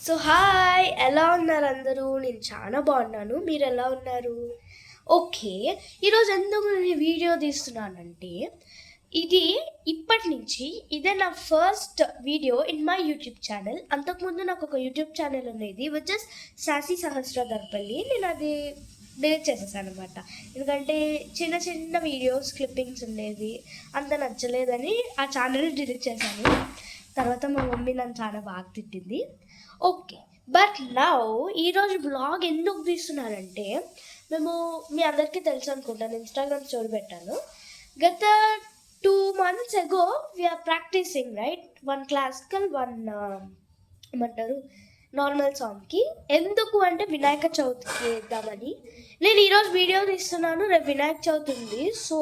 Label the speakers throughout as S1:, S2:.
S1: So hi, ఎలా ఉన్నారు అందరూ? నేను చాలా బాగున్నాను. మీరు ఎలా ఉన్నారు? ఓకే. ఈరోజు ఎందుకు నేను ఈ వీడియో తీస్తున్నానంటే, ఇది ఇప్పటి నుంచి ఇదే నా first video in my YouTube channel. అంతకుముందు నాకు ఒక యూట్యూబ్ ఛానల్ ఉండేది విచ్ ఇస్ సాసి సహస్రదర్పల్లి. నేను అది డిలీట్ చేసేసాను అనమాట. ఎందుకంటే చిన్న చిన్న వీడియోస్ క్లిప్పింగ్స్ ఉండేది, అంత నచ్చలేదని ఆ ఛానల్ డిలీట్ చేశాను. తర్వాత మా మమ్మీ నన్ను చాలా బాగా తిట్టింది. ఓకే, బట్ నౌ ఈరోజు బ్లాగ్ ఎందుకు తీస్తున్నానంటే, మేము మీ అందరికీ తెలుసు అనుకుంటాను, ఇన్స్టాగ్రామ్ స్టోరీ పెట్టాను. గత 2 months ago we are practising right, 1 classical 1 ఏమంటారు నార్మల్ సాంగ్కి. ఎందుకు అంటే వినాయక చవితికి వేద్దామని. నేను ఈరోజు వీడియో తీస్తున్నాను, రేపు వినాయక చవితి ఉంది. సో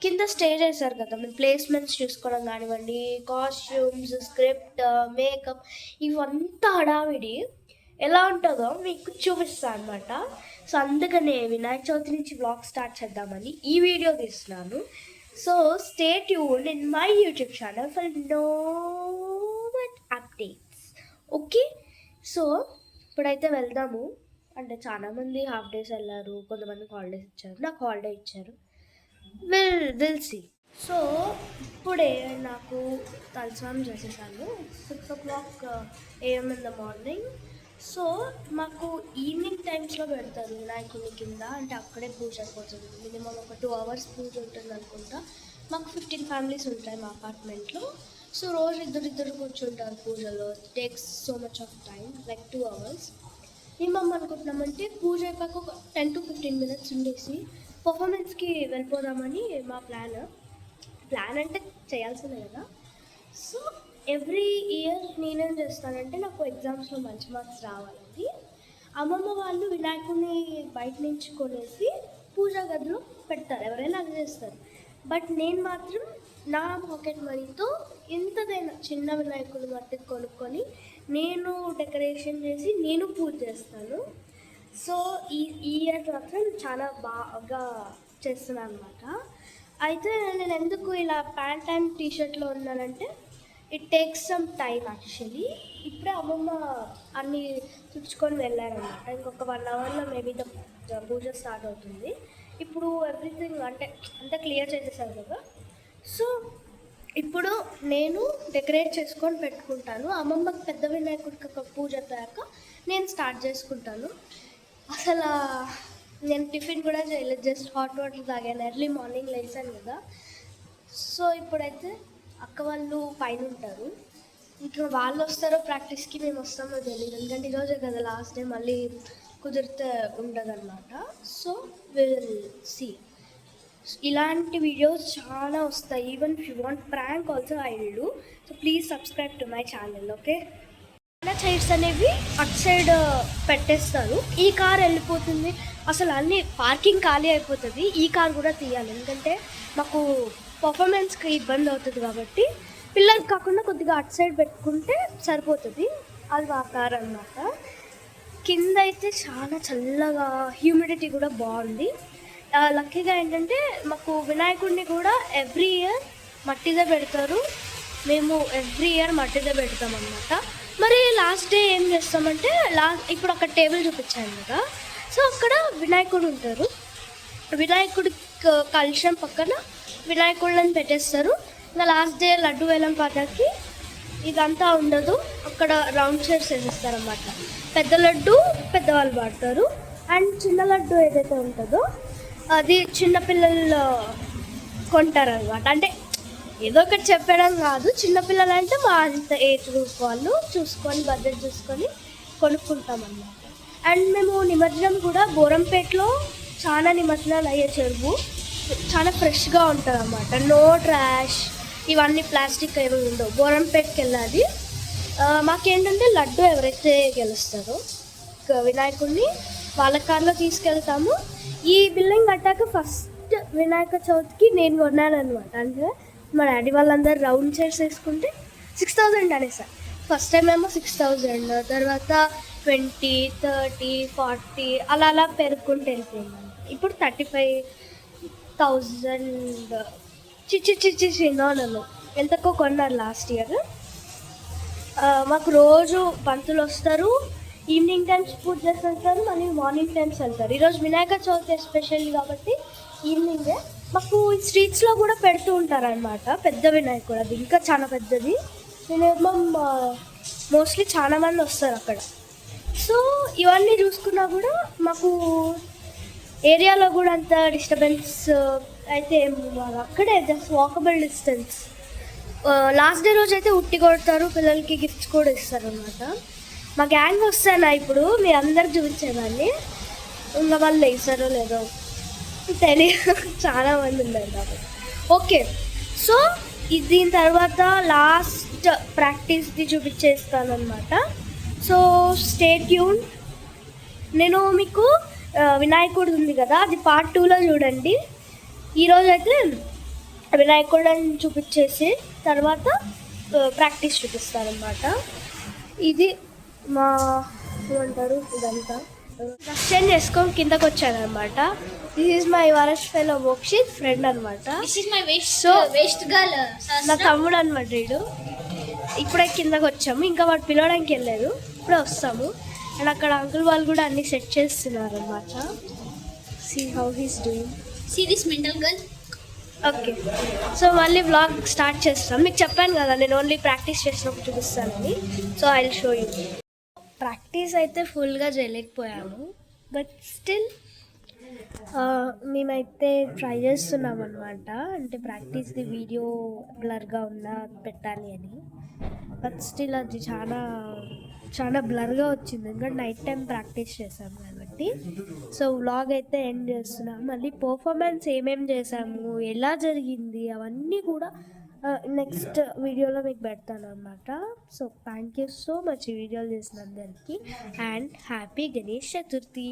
S1: కింద స్టే చేశారు కదా, మేము ప్లేస్మెంట్స్ చూసుకోవడం కానివ్వండి, కాస్ట్యూమ్స్, స్క్రిప్ట్, మేకప్, ఇవంతా హడావిడి ఎలా ఉంటుందో మీకు చూపిస్తాను అనమాట. సో అందుకనే వినాయక చవితి నుంచి బ్లాగ్ స్టార్ట్ చేద్దామని ఈ వీడియో తీస్తున్నాను. So stay tuned in my YouTube channel for no much updates. Okay, so ఇప్పుడైతే వెళ్దాము. అంటే చాలామంది హాఫ్ డేస్ వెళ్ళారు, కొంతమందికి హాలిడేస్ ఇచ్చారు, నాకు హాలిడే ఇచ్చారు. Will see. సో ఇప్పుడే నాకు తలస్నానం చేసేసాను. 6 o'clock AM in the morning. So మాకు ఈవినింగ్ టైమ్స్లో పెడతారు వినాయకుని కింద, అంటే అక్కడే పూజ అయిపోతుంది. మినిమం ఒక 2 hours పూజ ఉంటుంది అనుకుంటా. మాకు 15 ఫ్యామిలీస్ ఉంటాయి మా అపార్ట్మెంట్లో. సో రోజు ఇద్దరు కూర్చుంటారు పూజలో. Takes so much of time, like 2 hours. మేము అనుకుంటున్నామంటే పూజ అయిపోయాక ఒక 10 to 15 minutes ఉండేసి పర్ఫార్మెన్స్కి వెళ్ళిపోదామని మా ప్లాన్ అంటే చేయాల్సిందే కదా. సో ఎవ్రీ ఇయర్ నేనేం చేస్తానంటే, నాకు ఎగ్జామ్స్లో మంచి మార్క్స్ రావాలని అమ్మమ్మ వాళ్ళు వినాయకుడిని బయట నుంచి కొనేసి పూజా గదిలో పెడతారు. ఎవరైనా అది చేస్తారు. బట్ నేను మాత్రం నా పాకెట్ మనీతో ఎంతదైనా చిన్న వినాయకుడు మట్టికి కొనుక్కొని నేను డెకరేషన్ చేసి నేను పూజ చేస్తాను. సో ఈ ఇయర్ మాత్రం చాలా బాగా చేస్తున్నాను అనమాట. అయితే నేను ఎందుకు ఇలా ప్యాంట్ అండ్ టీషర్ట్లో ఉన్నానంటే, it takes some time actually. ఇప్పుడే అమ్మమ్మ అన్నీ తుడుచుకొని వెళ్ళారనమాట. ఇంకొక 1 hourలో మేబీ పూజ స్టార్ట్ అవుతుంది. ఇప్పుడు ఎవ్రీథింగ్ అంటే అంతా క్లియర్ చేసేసారు కదా. సో ఇప్పుడు నేను డెకరేట్ చేసుకొని పెట్టుకుంటాను. అమ్మమ్మకి పెద్ద వినాయకుడికి ఒక పూజ అయ్యాక నేను స్టార్ట్ చేసుకుంటాను. అసలు నేను టిఫిన్ కూడా చేయలేదు, జస్ట్ హాట్ వాటర్ తాగాను. ఎర్లీ మార్నింగ్ లేచాను కదా. సో ఇప్పుడైతే అక్క వాళ్ళు పైన ఉంటారు. ఇంకా వాళ్ళు వస్తారో ప్రాక్టీస్కి, మేము వస్తామో తెలియదు. ఎందుకంటే ఈరోజే కదా లాస్ట్ డే, మళ్ళీ కుదిరితే ఉండదన్నమాట. So will see. ఇలాంటి వీడియోస్ చాలా వస్తాయి. Even if you want prank also I will do. So please subscribe to my channel. Okay, chairs అనేవి అటు సైడ్ పెట్టేస్తారు. ఈ కార్ వెళ్ళిపోతుంది, అసలు అన్ని పార్కింగ్ ఖాళీ అయిపోతుంది. ఈ కార్ కూడా తీయాలి, ఎందుకంటే మాకు పర్ఫార్మెన్స్కి ఇబ్బంది అవుతుంది కాబట్టి. పిల్లలకి కాకుండా కొద్దిగా అటు సైడ్ పెట్టుకుంటే సరిపోతుంది. అది ఆ కార్ అన్నమాట. కింద అయితే చాలా చల్లగా, హ్యూమిడిటీ కూడా బాగుంది. లక్కీగా ఏంటంటే మాకు వినాయకుడిని కూడా ఎవ్రీ ఇయర్ మట్టిదే పెడతారు. మేము ఎవ్రీ ఇయర్ మట్టిదే పెడతాం అన్నమాట. మరి లాస్ట్ డే ఏం చేస్తామంటే, ఇప్పుడు అక్కడ టేబుల్ చూపించాను కదా. సో అక్కడ వినాయకుడు ఉంటారు. వినాయకుడి కలశం పక్కన వినాయకుడిని పెట్టేస్తారు. ఇంకా లాస్ట్ డే లడ్డు వేలం పాటకి ఇదంతా ఉండదు, అక్కడ రౌండ్ చైర్స్ వేసేస్తారు అన్నమాట. పెద్ద లడ్డు పెద్దవాళ్ళు పాడతారు, అండ్ చిన్న లడ్డు ఏదైతే ఉంటుందో అది చిన్నపిల్లలు కొంటారు అనమాట. అంటే ఏదో ఒకటి చెప్పడం కాదు, చిన్నపిల్లలు అంటే మా అంత ఏజ్ గ్రూప్ వాళ్ళు చూసుకొని, బడ్జెట్ చూసుకొని కొనుక్కుంటాం అన్నమాట. అండ్ మేము నిమజ్జనం కూడా బోరంపేటలో చాలా నిమజ్జనాలు అయ్యే చెరువు, చాలా ఫ్రెష్గా ఉంటుంది అన్నమాట. నో ట్రాష్, ఇవన్నీ ప్లాస్టిక్ ఏమి ఉండవు. బోరంపేటకి వెళ్ళాలి. మాకేంటంటే లడ్డు ఎవరైతే గెలుస్తారో వినాయకుడిని వాళ్ళ కార్లో తీసుకెళ్తాము. ఈ బిల్డింగ్ కట్టాక ఫస్ట్ వినాయక చవితికి నేను కొన్నాను అనమాట. అంటే మా డాడీ వాళ్ళందరూ రౌండ్ చైర్స్ వేసుకుంటే 6000 అనేసారు. ఫస్ట్ టైం ఏమో 6000, తర్వాత 20, 30, 40 అలా పెరుగుకుంటూ వెళ్ళిపోయింది. ఇప్పుడు 35,000 చిన్నోళ్ళు ఎంతకో కొన్నారు లాస్ట్ ఇయర్. మాకు రోజు పంతులు వస్తారు, ఈవినింగ్ టైమ్స్ పూజ చేసి వెళ్తారు, మళ్ళీ మార్నింగ్ టైమ్స్ వెళ్తారు. ఈరోజు వినాయక చవితి ఎస్పెషల్ కాబట్టి ఈవినింగే మాకు స్ట్రీట్స్లో కూడా పెడుతూ ఉంటారనమాట. పెద్ద వినాయకుడు, అది ఇంకా చాలా పెద్దది. మినిమం మోస్ట్లీ చాలా మంది వస్తారు అక్కడ. సో ఇవన్నీ చూసుకున్నా కూడా మాకు ఏరియాలో కూడా అంత డిస్టర్బెన్స్ అయితే అక్కడే just walkable distance. Last day రోజు అయితే ఉట్టి కొడతారు, పిల్లలకి గిఫ్ట్స్ కూడా ఇస్తారు అనమాట. మా గ్యాంగ్ వస్తానా ఇప్పుడు మీ అందరికి చూపించేదాన్ని, ఇంకా వాళ్ళు వేస్తారో లేదో తెలియదు, చాలా మంది ఉన్నారు కాబట్టి. ఓకే, సో దీని తర్వాత లాస్ట్ ప్రాక్టీస్ది చూపించేస్తాను అనమాట. So stay tune. నేను మీకు వినాయకుడు ఉంది కదా, అది పార్ట్ 2లో చూడండి. ఈరోజు అయితే వినాయకుడిని చూపించేసి తర్వాత ప్రాక్టీస్ చూపిస్తారనమాట. ఇది మా ఏమంటారు ఇదంతా డ్రెస్ చేంజ్ చేసుకొని కిందకు వచ్చానమాట. This is my worst fellow Mokshith friend అనమాట. నా తమ్ముడు అనమాట వీడు. ఇప్పుడే కిందకు వచ్చాము, ఇంకా వాడు పిలవడానికి వెళ్ళలేదు, ఇప్పుడే వస్తాము. అండ్ అక్కడ అంకుల్ వాళ్ళు కూడా అన్ని సెట్ చేస్తున్నారు అనమాట. See how he's doing.
S2: See this mental girl.
S1: Okay, so మళ్ళీ వ్లాగ్ స్టార్ట్ చేస్తాం. మీకు చెప్పాను కదా నేను ఓన్లీ ప్రాక్టీస్ చేసినప్పుడు చూపిస్తానని. So I will show you. Practice అయితే ఫుల్గా చేయలేకపోయాము, బట్ స్టిల్ మేమైతే ట్రై చేస్తున్నాం అనమాట. అంటే ప్రాక్టీస్ది వీడియో బ్లర్గా ఉన్నా పెట్టాలి అని, బట్ స్టిల్ అది చాలా చాలా బ్లర్గా వచ్చింది, ఎందుకంటే నైట్ టైం ప్రాక్టీస్ చేసాం కాబట్టి. సో వ్లాగ్ అయితే ఎండ్ చేస్తున్నాం. మళ్ళీ పర్ఫార్మెన్స్ ఏమేమి చేసాము, ఎలా జరిగింది, అవన్నీ కూడా నెక్స్ట్ వీడియోలో మీకు పెడతాను అనమాట. So thank you so much ఈ వీడియోలు చేసినందరికీ, అండ్ హ్యాపీ గణేష్ చతుర్థి.